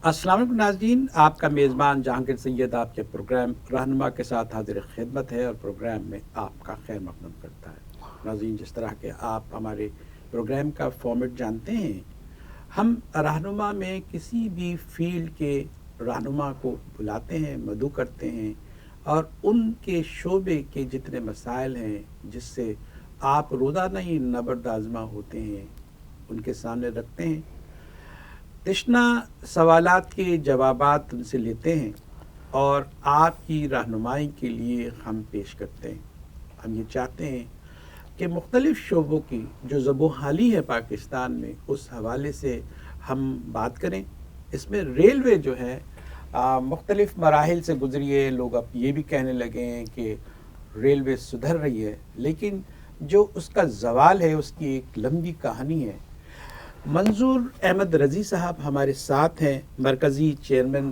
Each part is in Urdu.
السلام علیکم ناظرین، آپ کا میزبان جہانگیر سید آپ کے پروگرام رہنما کے ساتھ حاضر خدمت ہے اور پروگرام میں آپ کا خیر مقدم کرتا ہے۔ ناظرین، جس طرح کہ آپ ہمارے پروگرام کا فارمیٹ جانتے ہیں، ہم رہنما میں کسی بھی فیلڈ کے رہنما کو بلاتے ہیں، مدعو کرتے ہیں اور ان کے شعبے کے جتنے مسائل ہیں جس سے آپ روزانہ ہی نبرد آزما ہوتے ہیں ان کے سامنے رکھتے ہیں، تشنا سوالات کے جوابات ان سے لیتے ہیں اور آپ کی رہنمائی کے لیے ہم پیش کرتے ہیں۔ ہم یہ چاہتے ہیں کہ مختلف شعبوں کی جو زب و حالی ہے پاکستان میں، اس حوالے سے ہم بات کریں۔ اس میں ریلوے جو ہے مختلف مراحل سے گزری ہے۔ لوگ اب یہ بھی کہنے لگے ہیں کہ ریلوے سدھر رہی ہے، لیکن جو اس کا زوال ہے اس کی ایک لمبی کہانی ہے۔ منظور احمد رضی صاحب ہمارے ساتھ ہیں، مرکزی chairman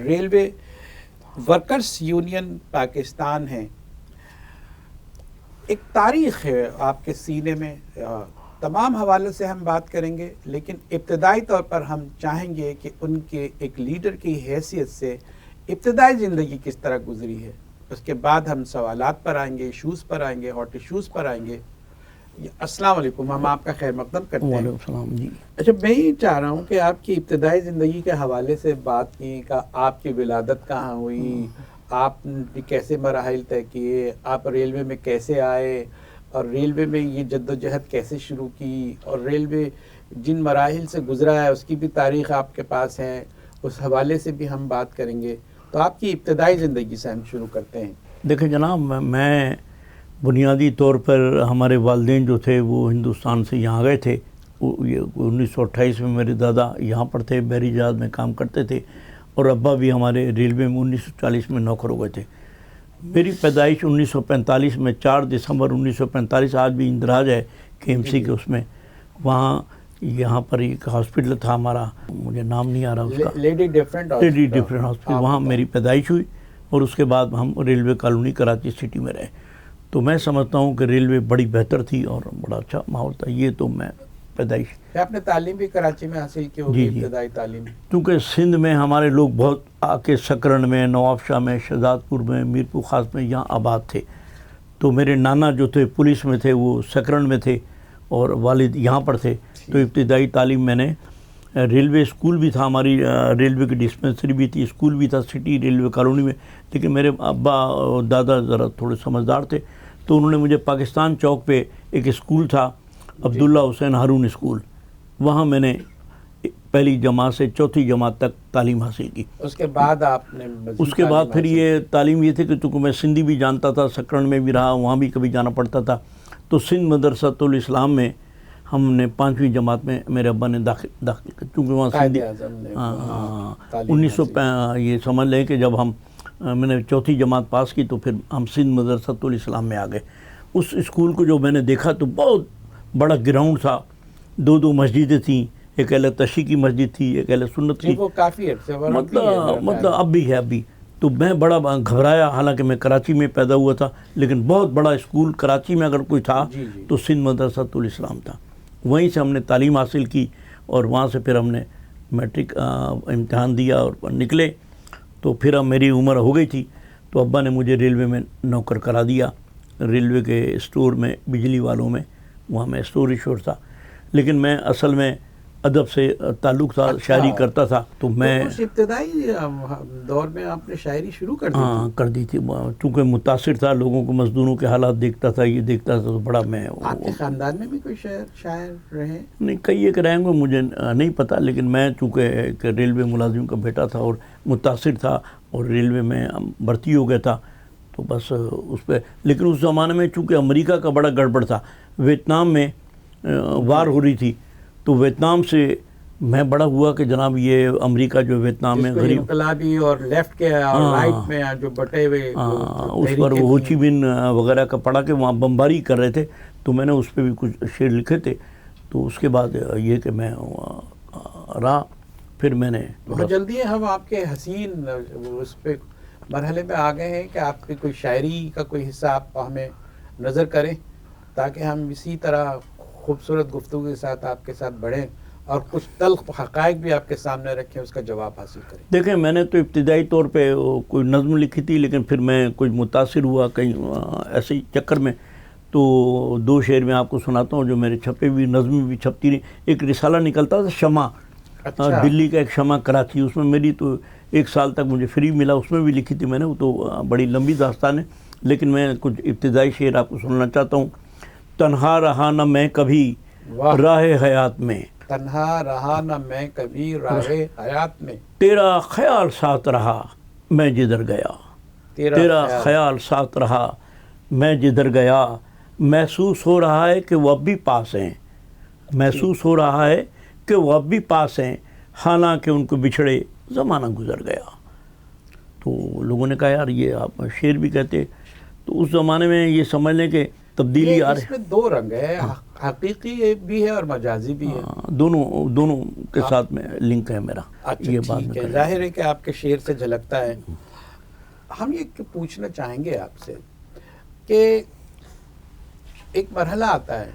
railway workers union Pakistan ہیں۔ ایک تاریخ ہے آپ کے سینے میں، تمام حوالوں سے ہم بات کریں گے، لیکن ابتدائی طور پر ہم چاہیں گے کہ ان کے ایک لیڈر کی حیثیت سے ابتدائی زندگی کس طرح گزری ہے، اس کے بعد ہم سوالات پر آئیں گے، ایشوز پر آئیں گے، ہاٹ ایشوز پر آئیں گے۔ السلام علیکم، ہم آپ کا خیر مقدم کرتے ہیں۔ وعلیکم السلام جی۔ اچھا، میں یہ چاہ رہا ہوں کہ آپ کی ابتدائی زندگی کے حوالے سے بات کی کہ آپ کی ولادت کہاں ہوئی، آپ نے کیسے مراحل طے کیے، آپ ریلوے میں کیسے آئے اور ریلوے میں یہ جد و جہد کیسے شروع کی، اور ریلوے جن مراحل سے گزرا ہے اس کی بھی تاریخ آپ کے پاس ہے، اس حوالے سے بھی ہم بات کریں گے۔ تو آپ کی ابتدائی زندگی سے ہم شروع کرتے ہیں۔ دیکھیں جناب، میں بنیادی طور پر ہمارے والدین جو تھے وہ ہندوستان سے یہاں گئے تھے۔ 1928 میں میرے دادا یہاں پر تھے، بحری جہاز میں کام کرتے تھے، اور ابا بھی ہمارے ریلوے میں 1940 میں نوکر ہو گئے تھے۔ میری پیدائش 1945 میں 4 دسمبر 1945، آج بھی اندراج ہے کے ایم سی کے اس میں، وہاں یہاں پر ایک ہاسپٹل تھا ہمارا، مجھے نام نہیں آ رہا اس کا، لیڈی ڈفرینٹ ہاسپٹل، وہاں میری پیدائش ہوئی، اور اس کے بعد ہم ریلوے کالونی کراچی سٹی میں رہے۔ تو میں سمجھتا ہوں کہ ریلوے بڑی بہتر تھی اور بڑا اچھا ماحول تھا۔ یہ تو میں پیدائش، آپ نے تعلیم بھی کراچی میں حاصل کی ہوگی؟ ابتدائی تعلیم کیونکہ سندھ میں ہمارے لوگ بہت آ کے سکرن میں، نواب شاہ میں، شہزاد پور میں، میرپور خاص میں یہاں آباد تھے۔ تو میرے نانا جو تھے پولیس میں تھے، وہ سکرن میں تھے، اور والد یہاں پر تھے۔ تو ابتدائی تعلیم میں نے ریلوے اسکول بھی تھا، ہماری ریلوے کی ڈسپنسری بھی تھی، اسکول بھی تھا سٹی ریلوے کالونی میں، لیکن میرے ابا اور دادا ذرا تھوڑے سمجھدار تھے، تو انہوں نے مجھے پاکستان چوک پہ ایک اسکول تھا، عبداللہ حسین ہارون اسکول، وہاں میں نے پہلی جماعت سے چوتھی جماعت تک تعلیم حاصل کی۔ اس کے بعد آپ نے اس کے بعد پھر یہ تعلیم یہ تھی کہ چونکہ میں سندھی بھی جانتا تھا، سکرن میں بھی رہا، وہاں بھی کبھی جانا پڑتا تھا، تو سندھ مدرسۃ الاسلام میں ہم نے 5ویں جماعت میں میرے ابا نے داخل چونکہ وہاں سندھی 1900 یہ سمجھ لیں کہ جب میں نے چوتھی جماعت پاس کی تو پھر ہم سندھ مدرسۃ الاسلام میں آ گئے۔ اس اسکول کو جو میں نے دیکھا تو بہت بڑا گراؤنڈ تھا، 2 مسجدیں تھیں، ایک اہل تشیع کی مسجد تھی، ایک اہل سنت کی، وہ کافی عرصے مطلب اب بھی ہے ابھی۔ تو میں بڑا گھبرایا، حالانکہ میں کراچی میں پیدا ہوا تھا، لیکن بہت بڑا اسکول کراچی میں اگر کوئی تھا تو سندھ مدرسۃ الاسلام تھا۔ وہیں سے ہم نے تعلیم حاصل کی، اور وہاں سے پھر ہم نے میٹرک امتحان دیا اور نکلے، تو پھر اب میری عمر ہو گئی تھی، تو ابا نے مجھے ریلوے میں نوکر کرا دیا، ریلوے کے اسٹور میں، بجلی والوں میں، وہاں میں اسٹور ایشور تھا۔ لیکن میں اصل میں ادب سے تعلق تھا، شاعری کرتا تھا، تو میں اس ابتدائی دور میں آپ نے شاعری شروع کر دی؟ ہاں کر دی تھی، چونکہ متاثر تھا، لوگوں کو، مزدوروں کے حالات دیکھتا تھا، یہ دیکھتا تھا، تو بڑا میں آپ کے خاندان میں بھی کوئی شاعر رہے؟ نہیں، کئی ایک رہیں گے، مجھے نہیں پتہ، لیکن میں چونکہ ایک ریلوے ملازم کا بیٹا تھا اور متاثر تھا اور ریلوے میں بھرتی ہو گیا تھا، تو بس اس پہ۔ لیکن اس زمانے میں چونکہ امریکہ کا بڑا گڑبڑ تھا، ویتنام میں وار ہو رہی تھی، تو ویتنام سے میں بڑا ہوا کہ جناب یہ امریکہ جو ویتنام میں غریب انقلابی اور لیفٹ کے اور رائٹ میں جو بٹے ہوئے، اس پر وہ ہو چی مین وغیرہ کا پڑھا کہ وہاں بمباری کر رہے تھے، تو میں نے اس پہ بھی کچھ شعر لکھے تھے۔ تو اس کے بعد یہ کہ میں رہا، پھر میں نے بہت جلدی ہم آپ کے حسین اس پہ مرحلے میں آ گئے ہیں کہ آپ کی کوئی شاعری کا کوئی حصہ آپ ہمیں نظر کریں، تاکہ ہم اسی طرح خوبصورت گفتگو کے ساتھ آپ کے ساتھ بڑھیں اور کچھ تلخ حقائق بھی آپ کے سامنے رکھیں، اس کا جواب حاصل کریں۔ دیکھیں میں نے تو ابتدائی طور پہ کوئی نظم لکھی تھی، لیکن پھر میں کچھ متاثر ہوا کہیں ایسے ہی چکر میں، تو 2 شعر میں آپ کو سناتا ہوں جو میرے چھپے بھی، نظمیں بھی چھپتی رہی۔ ایک رسالہ نکلتا تھا شمع، اچھا، دلی کا ایک شمع کراچی، اس میں میری تو 1 سال تک مجھے فری ملا، اس میں بھی لکھی تھی میں نے، وہ تو بڑی لمبی داستان ہے، لیکن میں کچھ ابتدائی شعر آپ کو سننا چاہتا ہوں۔ تنہا رہا نہ میں کبھی واہ، راہ حیات میں، تنہا رہا نہ میں کبھی راہ حیات میں، تیرا خیال ساتھ رہا میں جدھر گیا، تیرا خیال ساتھ رہا میں جدھر گیا، محسوس ہو رہا ہے کہ وہ اب بھی پاس ہیں، محسوس ہو رہا ہے کہ وہ اب بھی پاس ہیں، حالانکہ ان کو بچھڑے زمانہ گزر گیا۔ تو لوگوں نے کہا یار یہ آپ شعر بھی کہتے، تو اس زمانے میں یہ سمجھ لیں کہ تبدیلی آ رہی اس میں 2 رنگ ہے، حقیقی بھی ہے اور مجازی بھی ہے۔ دونوں کے ساتھ میں لنک ہے میرا، اچھا یہ بات ٹھیک میں ہے، کریں۔ ظاہر ہے کہ آپ کے شعر سے جھلکتا ہے۔ ہم یہ پوچھنا چاہیں گے آپ سے کہ ایک مرحلہ آتا ہے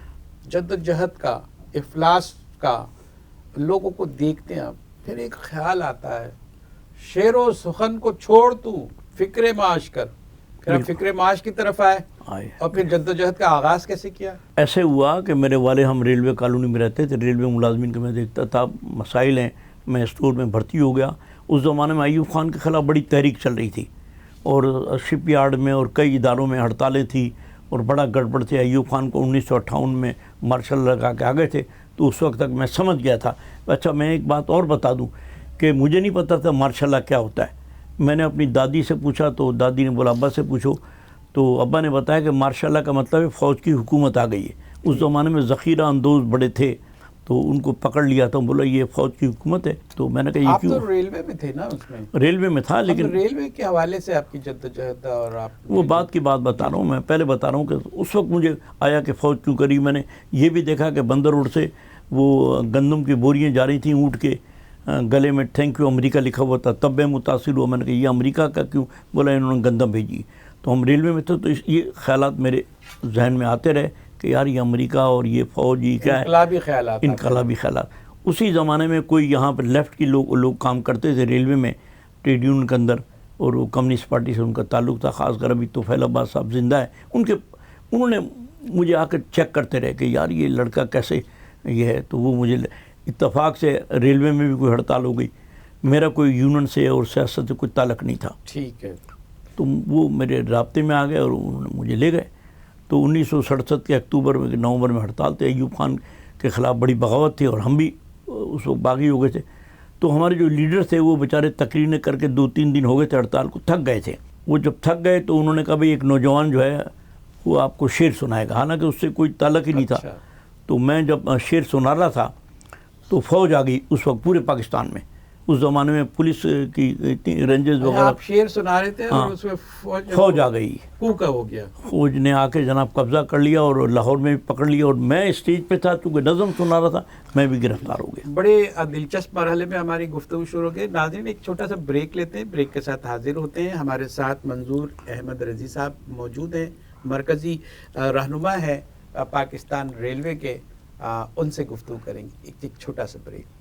جد و جہد کا، افلاس کا، لوگوں کو دیکھتے ہیں آپ، پھر ایک خیال آتا ہے شعر و سخن کو چھوڑ تو فکر معاش کر، پھر آپ فکر معاش کی طرف آئے، اور پھر جد و جہد کا آغاز کیسے کیا؟ ایسے ہوا کہ میرے والد، ہم ریلوے کالونی میں رہتے تھے، ریلوے ملازمین کے میں دیکھتا تھا مسائل ہیں، میں اسٹور میں بھرتی ہو گیا۔ اس زمانے میں ایوب خان کے خلاف بڑی تحریک چل رہی تھی، اور شپ یارڈ میں اور کئی اداروں میں ہڑتالیں تھیں، اور بڑا گڑبڑ تھے۔ ایوب خان کو 1958 میں مارشل لگا کے آ گئے تھے، تو اس وقت تک میں سمجھ گیا تھا۔ اچھا میں ایک بات اور بتا دوں کہ مجھے نہیں پتا تھا مارشل لا کیا ہوتا ہے۔ میں نے اپنی دادی سے پوچھا تو دادی نے بولا ابا سے پوچھو، تو ابا نے بتایا کہ مارشل لا کا مطلب ہے فوج کی حکومت آ گئی ہے۔ اس زمانے میں ذخیرہ اندوز بڑے تھے، تو ان کو پکڑ لیا تھا، بولا یہ فوج کی حکومت ہے۔ تو میں نے کہا یہ آپ کیوں؟ تو ریلوے میں تھے نا اس میں؟ ریلوے میں تھا، لیکن ریلوے کے حوالے سے آپ کی جد و جہد اور آپ وہ بات کی بات بتا رہا ہوں، میں پہلے بتا رہا ہوں کہ اس وقت مجھے آیا کہ فوج کیوں کری۔ میں نے یہ بھی دیکھا کہ بندر روڈ سے وہ گندم کی بوریاں جا رہی تھیں اونٹ کے، گلے میں تھینک یو امریکہ لکھا ہوا تھا، تب میں متاثر ہوا۔ میں نے کہا یہ امریکہ کا کیوں؟ بولا انہوں نے گندم بھیجی۔ تو ہم ریلوے میں تھے، تو یہ خیالات میرے ذہن میں آتے رہے کہ یار یہ امریکہ اور یہ فوج یہ کیا ہے، انقلابی خیالات، انقلابی خیالات۔ اسی زمانے میں کوئی یہاں پر لیفٹ کی لوگ کام کرتے تھے ریلوے میں، ٹریڈ یونین کے اندر، اور وہ کمیونسٹ پارٹی سے ان کا تعلق تھا، خاص کر ابھی طفیل عباس صاحب زندہ ہے، انہوں نے مجھے آ کر چیک کرتے رہے کہ یار یہ لڑکا کیسے یہ ہے۔ تو وہ مجھے اتفاق سے ریلوے میں بھی کوئی ہڑتال ہو گئی، میرا کوئی یونین سے اور سیاست سے کوئی تعلق نہیں تھا، ٹھیک ہے، تو وہ میرے رابطے میں آ گئے اور انہوں نے مجھے لے گئے۔ تو 1967 کے اکتوبر میں نومبر میں ہڑتال تھے، ایوب خان کے خلاف بڑی بغاوت تھی، اور ہم بھی اس وقت باغی ہو گئے تھے۔ تو ہمارے جو لیڈر تھے وہ بیچارے تقریریں کر کے 2-3 دن ہو گئے تھے ہڑتال کو، تھک گئے تھے۔ وہ جب تھک گئے تو انہوں نے کہا بھئی ایک نوجوان جو ہے وہ آپ کو شعر سنائے گا، حالانکہ اس سے کوئی تعلق ہی نہیں تھا۔ تو میں جب شعر سنا رہا تھا تو فوج آ گئی اس وقت پورے پاکستان میں۔ اس زمانے میں پولیس کی اتنی رینجز وغیرہ، آپ شعر سنا رہے تھے اور اس میں فوج آ گئی، کوکا ہو گیا، فوج نے آ کے جناب قبضہ کر لیا اور لاہور میں بھی پکڑ لیا، اور میں اسٹیج پہ تھا چونکہ نظم سنا رہا تھا، میں بھی گرفتار ہو گیا۔ بڑے دلچسپ مرحلے میں ہماری گفتگو شروع ہو گئی۔ ناظرین ایک چھوٹا سا بریک لیتے ہیں، بریک کے ساتھ حاضر ہوتے ہیں۔ ہمارے ساتھ منظور احمد رضی صاحب موجود ہیں، مرکزی رہنما ہے پاکستان ریلوے کے، ان سے گفتگو کریں گے۔ ایک چھوٹا سا بریک۔